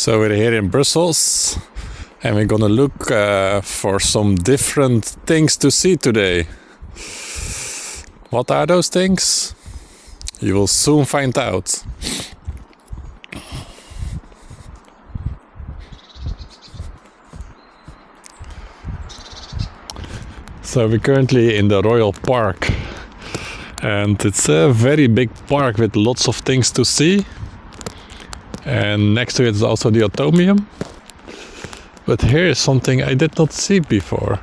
So we're here in Brussels and we're gonna look for some different things to see today. What are those things? You will soon find out. So we're currently in the Royal Park and it's a very big park with lots of things to see. And next to it is also the Atomium. But here is something I did not see before.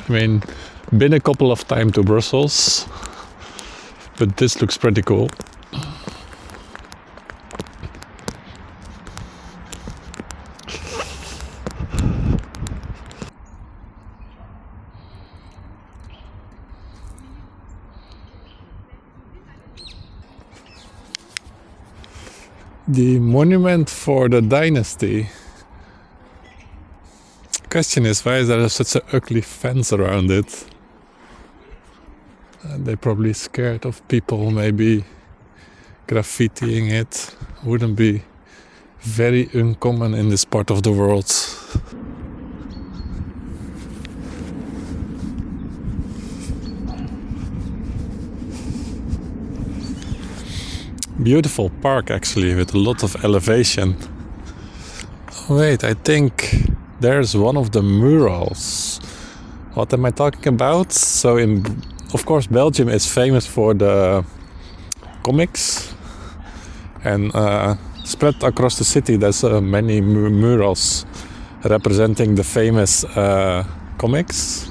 I mean, been a couple of times to Brussels, but this looks pretty cool. The monument for the dynasty. Question is, why is there such an ugly fence around it? They're probably scared of people maybe graffitiing it. Wouldn't be very uncommon in this part of the world. Beautiful park actually, with a lot of elevation. Oh, wait, I think there's one of the murals. What am I talking about? So of course Belgium is famous for the comics, and spread across the city there's many murals representing the famous comics.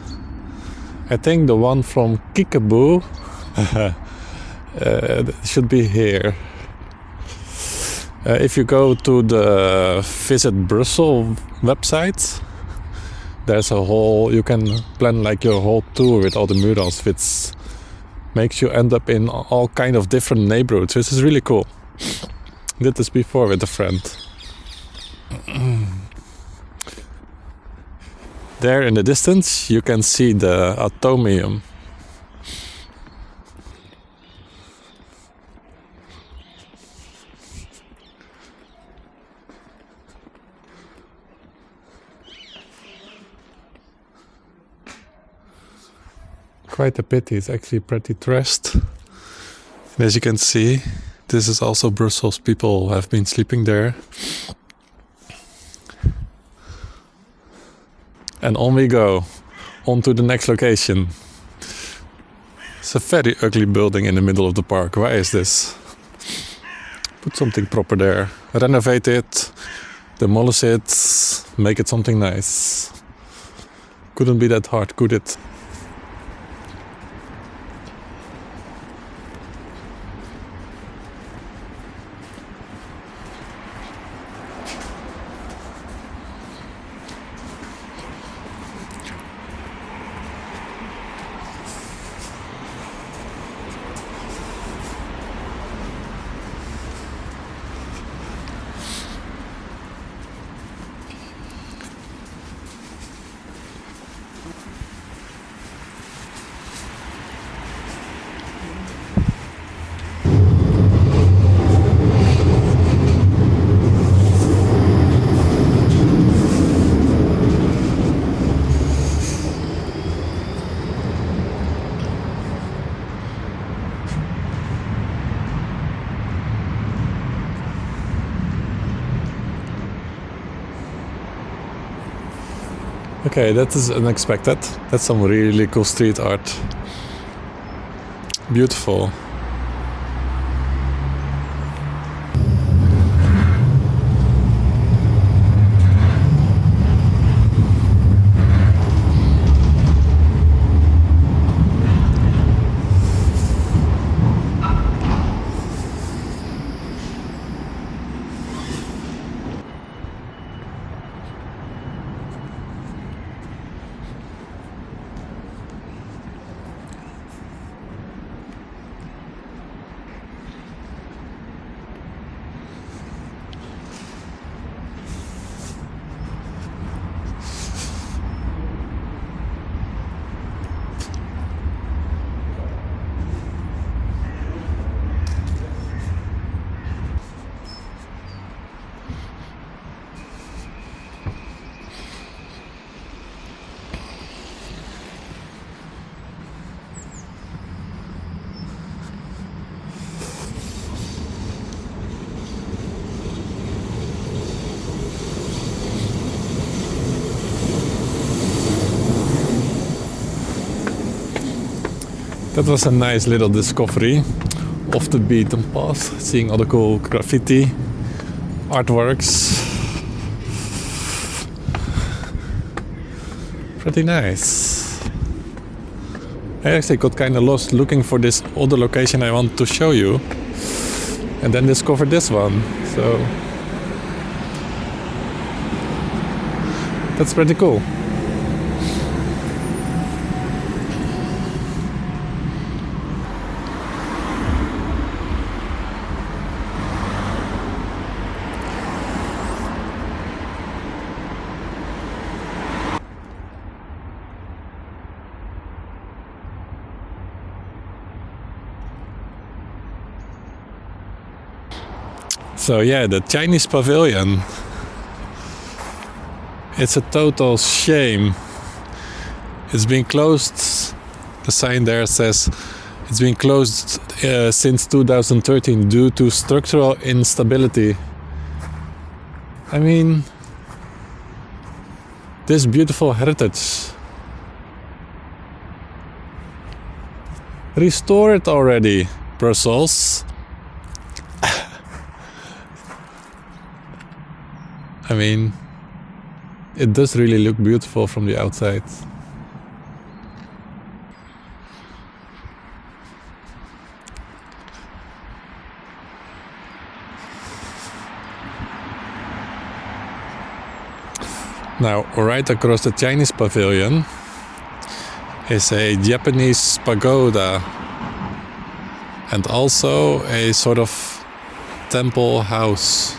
I think the one from Kickaboo should be here. If you go to the Visit Brussels website, there's a whole, you can plan like your whole tour with all the murals, which makes you end up in all kind of different neighborhoods, which is really cool. Did this before with a friend. There in the distance you can see the Atomium. Quite a pity, it's actually pretty trashed. And as you can see, this is also Brussels. People have been sleeping there. And on we go, on to the next location. It's a very ugly building in the middle of the park. Why is this? Put something proper there. Renovate it, demolish it, make it something nice. Couldn't be that hard, could it? Okay, that is unexpected. That's some really cool street art. Beautiful. That was a nice little discovery off the beaten path, seeing all the cool graffiti artworks. Pretty nice. I actually got kind of lost looking for this other location I want to show you, and then discovered this one. So that's pretty cool. So yeah, the Chinese Pavilion. It's a total shame. It's been closed. The sign there says it's been closed since 2013 due to structural instability. I mean, this beautiful heritage. Restore it already, Brussels. I mean, it does really look beautiful from the outside. Now, right across the Chinese Pavilion is a Japanese pagoda and also a sort of temple house.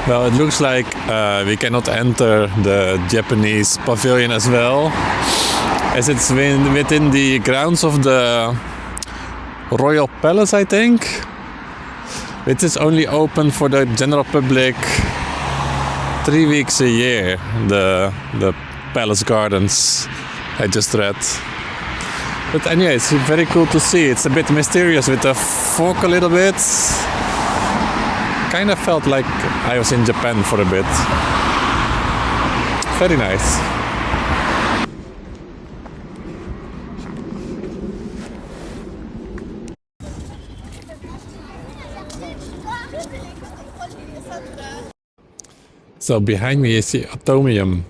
Well, it looks like we cannot enter the Japanese pavilion as well, as it's within the grounds of the Royal Palace, I think. It is only open for the general public 3 weeks a year, the Palace Gardens, I just read. But anyway, it's very cool to see. It's a bit mysterious with the fog a little bit. Kind of felt like I was in Japan for a bit. Very nice. So behind me is the Atomium,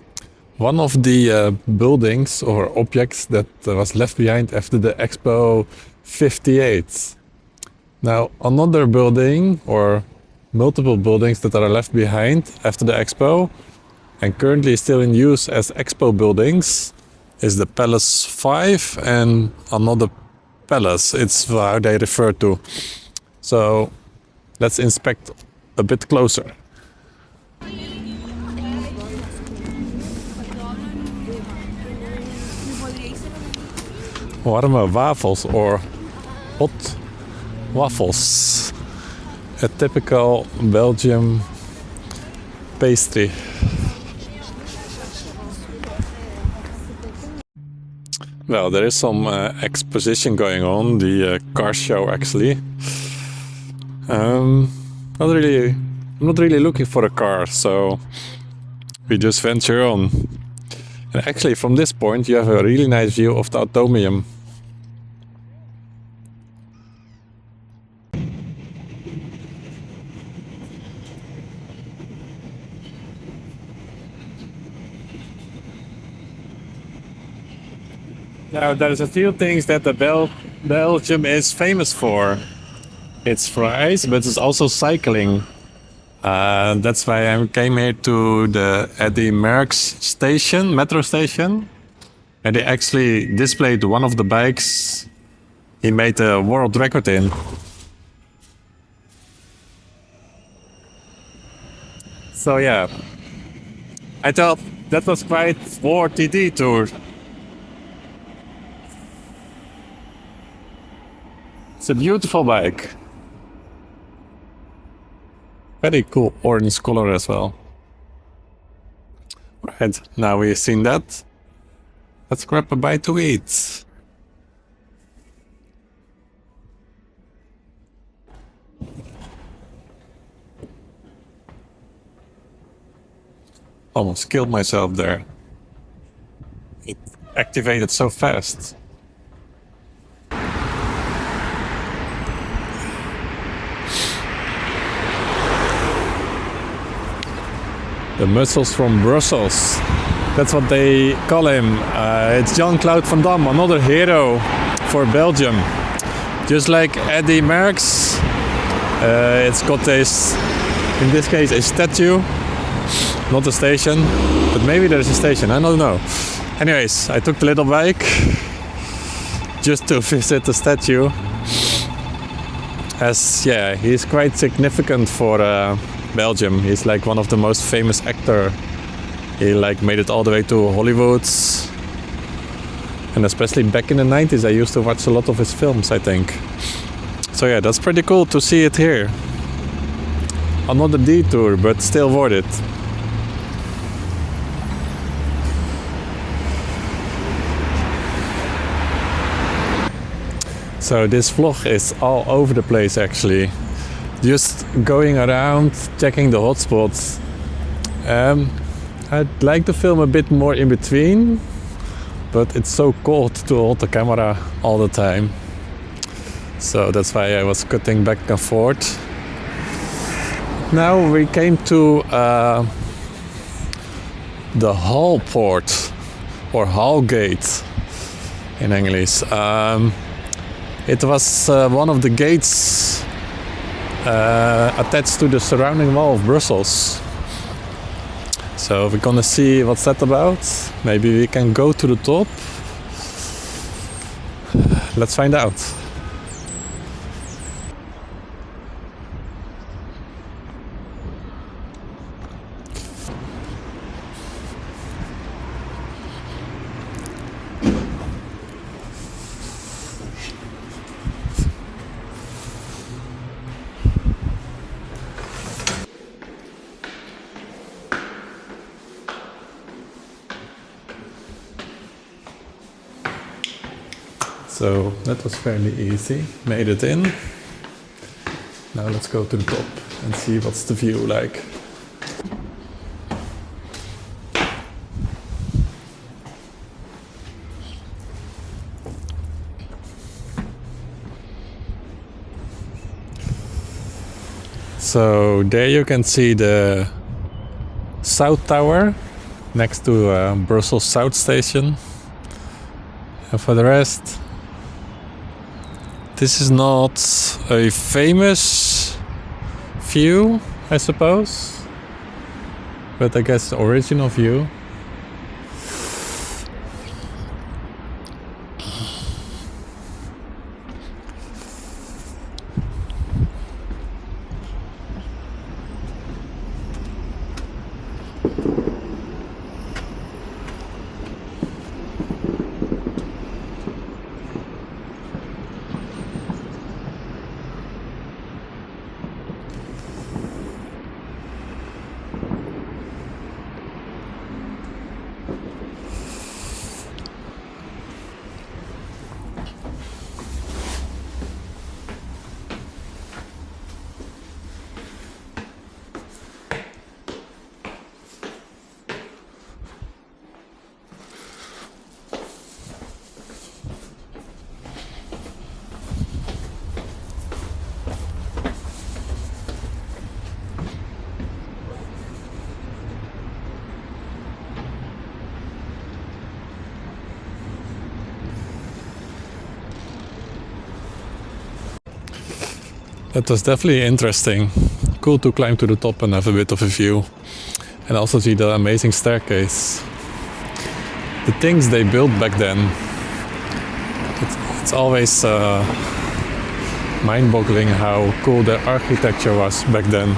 one of the buildings or objects that was left behind after the Expo 58. Now another building or multiple buildings that are left behind after the Expo and currently still in use as Expo buildings is the Palace 5 and another palace. It's how they refer to. So let's inspect a bit closer. Warme waffles or hot waffles. A typical Belgian pastry. Well, there is some exposition going on, the car show actually. I'm not really looking for a car, so we just venture on. And actually from this point you have a really nice view of the Atomium. Now, there's a few things that the Belgium is famous for. It's fries, but it's also cycling. That's why I came here to the Merckx station, metro station, and they actually displayed one of the bikes he made a world record in. So yeah, I thought that was quite worthy detour. It's a beautiful bike. Very cool orange color as well. Right, now we've seen that. Let's grab a bite to eat. Almost killed myself there. It activated so fast. The mussels from Brussels. That's what they call him. It's Jean-Claude Van Damme, another hero for Belgium. Just like Eddie Merckx, it's got this, in this case, a statue. Not a station, but maybe there's a station, I don't know. Anyways, I took the little bike just to visit the statue. As, yeah, he's quite significant for Belgium. He's like one of the most famous actor. He like made it all the way to Hollywood. And especially back in the 90s, I used to watch a lot of his films, I think. So yeah, that's pretty cool to see it here. Another detour, but still worth it. So this vlog is all over the place actually. Just going around, checking the hotspots. I'd like to film a bit more in between, but it's so cold to hold the camera all the time. So that's why I was cutting back and forth. Now we came to the Hall Port, or Hall Gate in English. It was one of the gates attached to the surrounding wall of Brussels. So we're gonna see what's that about. Maybe we can go to the top. Let's find out. So that was fairly easy, made it in. Now let's go to the top and see what's the view like. So there you can see the South Tower next to Brussels South Station. And for the rest, this is not a famous view, I suppose, but I guess the original view. That was definitely interesting. Cool to climb to the top and have a bit of a view. And also see the amazing staircase. The things they built back then. It's always mind-boggling how cool the architecture was back then.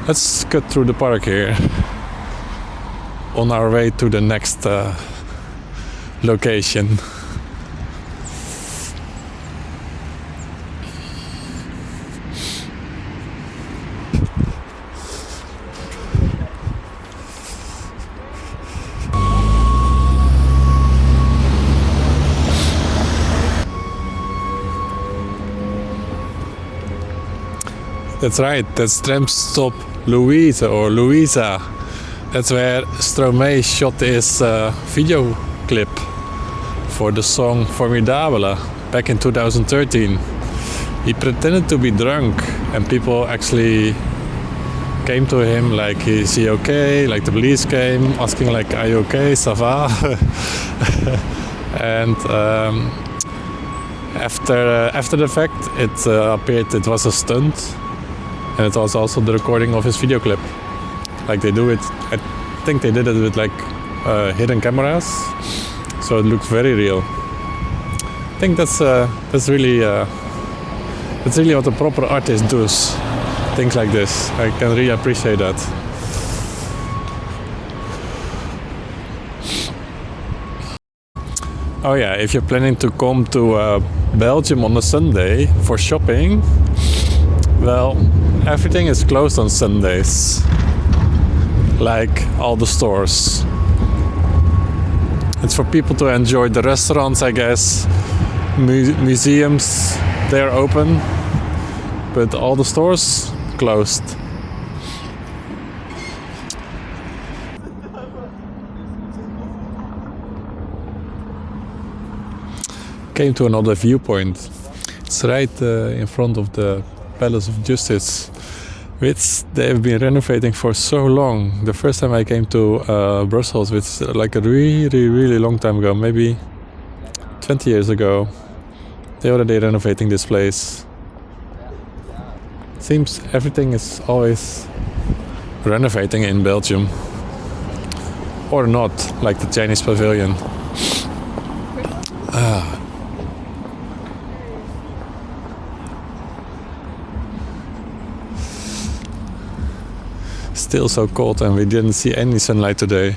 Let's cut through the park here. On our way to the next location. That's right, that's tram stop Louisa or Louisa. That's where Stromae shot his video clip for the song Formidable back in 2013. He pretended to be drunk and people actually came to him like, is he okay? Like the police came asking like, are you okay? Ça va? And after the fact it appeared it was a stunt, and it was also the recording of his video clip. Like they do it, I think they did it with like hidden cameras, so it looks very real. I think that's really what a proper artist does. Things like this, I can really appreciate that. Oh yeah, if you're planning to come to Belgium on a Sunday for shopping, well, everything is closed on Sundays. Like all the stores. It's for people to enjoy the restaurants, I guess. Museums, they're open, but all the stores closed. Came to another viewpoint. It's right in front of the Palace of Justice, which they've been renovating for so long. The first time I came to Brussels, which like a really long time ago, maybe 20 years ago, they already renovating this place. Seems everything is always renovating in Belgium. Or not, like the Chinese Pavilion. Still so cold and we didn't see any sunlight today.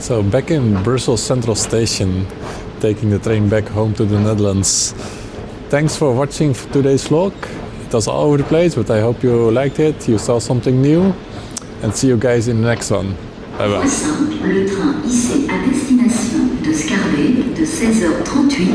So back in Brussels Central Station, taking the train back home to the Netherlands. Thanks for watching today's vlog. It was all over the place, but I hope you liked it, you saw something new, and see you guys in the next one. Bye bye. Le train IC à destination de Scarbeck de 16h38.